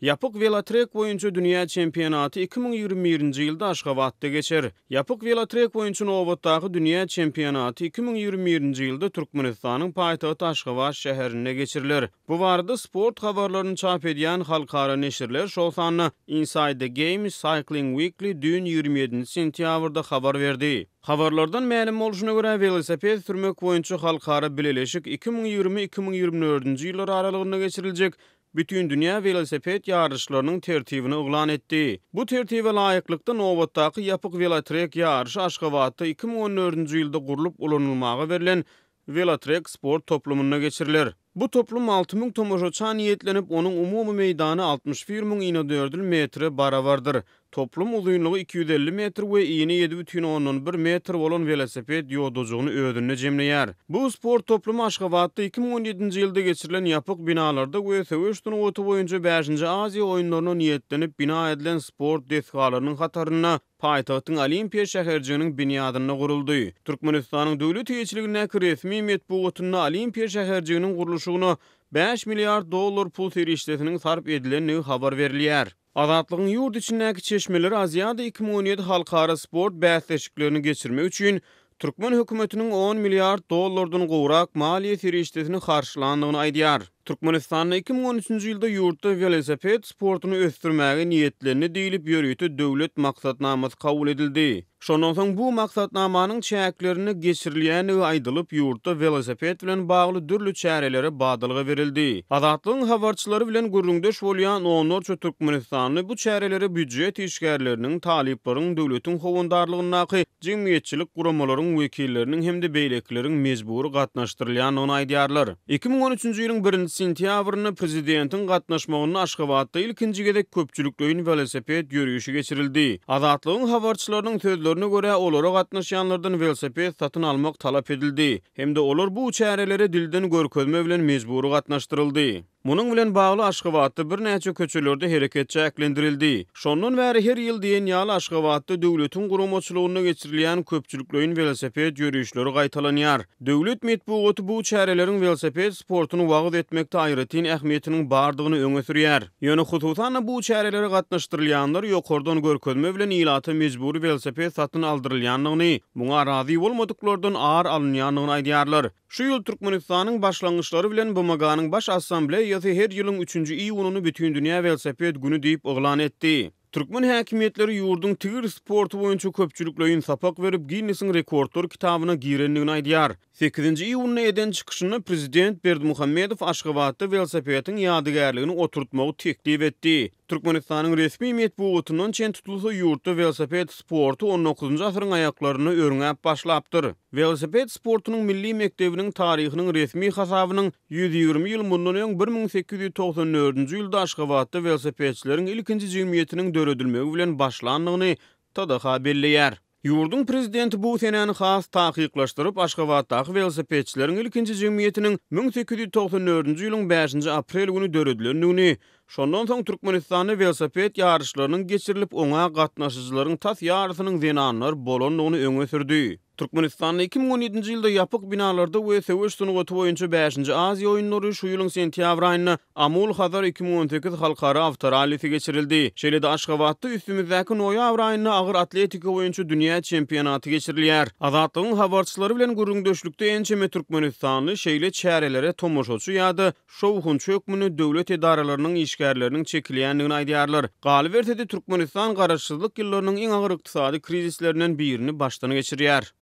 Yapık Velotrek boyunca dünya çempionatı 2021-nji ýylda Aşgabatda geçer. Yapık Velotrek boyunca nowatdagy dünya çempionatı 2021-nji ýylda Türkmenistanyň paýtagty Aşgabat şäherinde geçiriler. Bu barada sport habarlaryny çap edýän halkara neşirler şol sanyna Inside the Games Cycling Weekly dün 27 sentýabrda habar berdi. Habarlardan ma'lum boluşuna görä velosiped sürmek boýunça halkara bileleşik 2020-2024-nji ýyllar aralygynda geçiriljek bütün dünya velosiped yarışlarynyň tertibini oglan etdi. Bu tertibe laýyklykda nowatdaky Yapyk Velotrek ýarşy Aşgabatda 2014-nji ýylda gurulyp ulanylmaga berilen Velotrek sport toplumuna geçiriler. Bu toplum 6000 tomoşaça niýetlenip onuň umumy meýdany 61000 metre barabardyr. Toplum uzunluğu 250 metr we ýene 7,1 metr bolan velosiped ýoldaşygyny özüne jemleýär. Bu sport toplumy Aşgabatda 2017-nji ýylda geçirilen ýapyk binalarda we söwüşdüň otu boýunça 5-nji Aziýa oýunlaryna niýetlenip bina edilen sport desgalarynyň hataryna paýtagtyň Olimpiýa şäherjiginiň binýadyna guruldy. Türkmenistanyň döwlet ýeçiligine resmi medpugatyna Olimpiýa şäherjiginiň gurulşygyna 5 milliard dollar pul serişletiniň sarp edilenini habar berilýär. Azatlygyň ýurt içindäki çeşmeleri Aziýada 2017 halkara sport bäsleşiklerini geçirmek üçin Türkmen hökümetiniň 10 milliard dollardan gowrak maliýe serişletini karşylandygyny aýdýar. Türkmenistanyň 2013-nji ýylda ýurtda velosiped sportuny ösdürmäge niýetlerini diýilip ýörüýti döwlet maksatnamasy kabul edildi. Şondan soň bu maksatnamanyň çäklerini geçirilýäni aýdylyp ýurtda velosiped bilen bagly dürli çärelere badylyga berildi. Azatlygyň habarçylary bilen gürrüňdeş bolýan onlarça Türkmenistanyny bu çärelere büdjet işgärleriniň, talyplaryň, döwletiň howandarlygynaky jemgyýetçilik guramalaryň wekilleriniň hemde beýlekleriň mejburi gatnaşdyrylýanyny aýdýarlar. 2013-nji ýylyň 1 sentýabryny prezidentiň gatnaşmagyny Aşgabatda ilkinji gezek köpçülikli velosiped ýürüýüşi geçirildi. Azatlygyň habarçylarynyň sözlerine göre olara gatnaşýanlardan velosiped satyn almak talap edildi. Hemde olar bu çärelere dilden görkezme bilen mejburi gatnaşdyryldy. Munun bilen bagly Aşgabatda bir näçe köçelerde hereket çäklendirildi. Şondan bäri her ýyl diýen ýaly Aşgabatda döwletiň guramaçylygyna geçirilýän köpçülikli velosiped ýürüýüşleri gaýtalanýar. Döwlet medpugaty bu çäreleriň velosiped sportuny wagt etmekde aýratyn ähmiýetiniň bardygyny öňe sürýär. Ýöne hususan bu çärelere gatnaşdyrylýanlar ýokardan görkezme bilen ýylata mejburi velosiped satyn aldyrylýanlygyny, muňa razy bolmadyklardan ağır alınýanlygyny aýdýarlar. Şu ýyl Türkmenistanyň başlangyçlary bilen BMG-nyň baş assambleýasy her ýylyň 3-nji iýunyny bütün dünýä velosiped güni diýip oglan etdi. Türkmen häkimetleri ýurduň tigir sportu boýunça köpçülikleýin sapak berip Guinness'in rekordlar kitabyna girenligini aýdýar. 8-nji iýunyna eden çykyşyny prezident Berdimuhammedow Aşgabatda velosipediň ýadygärligini oturtmagy teklip etdi. Türkmenistanyň resmi medpugatyndan çen tutulsa ýurtda velosiped sportu 19-njy asyryň aýaklaryny öňäp başlapdyr. Velosiped sportunyň milli mektebiniň taryhynyň resmi hasabynyň 120 ýyl mundan öň 1894-nji ýylda Aşgabatda velosipedçileriň ilkinji jemgyýetiniň döredilmegi bilen başlandygyny tadaha belleýär. Ýurdun prezidenti bu senäni has taýyklaşdyryp Aşgabatdaky velosipedçileriň ilkinji jemgyýetiniň 1894-nji ýylyň 5-nji aprel güni döredilendigini, şondan soň Türkmenistanyň velosiped ýarşlarynyň geçirilip oňa gatnaşyjylaryň tas ýarsynyň zenanlar bolanlygyny öňe sürdi. Türkmenistanyň 2017-nji ýylda ýapyk binalarda we söwüş sunugaty boýunça 5-nji Aziýa oýunlary şu ýylyň sentýabr aýyna Amul Hazar 2018 halkara awtorality geçirildi. Şeýle-de Aşgabatda üstümizdäki noýabr aýyna agyr atletika boýunça dünýä çempionaty geçirilýär. Azatlygyň habarçylary bilen gürrüňdeşlikde ençeme Türkmenistanyny şeýle çärelere tomoşaçy ýa-da şowhun çökmüni döwlet edaralarynyň işgärleriniň çekilýändigini aýdýarlar. Galy berse-de Türkmenistan garaşsyzlyk ýyllarynyň iň agyr ykdysady krizislerinden birini başdan geçirýär.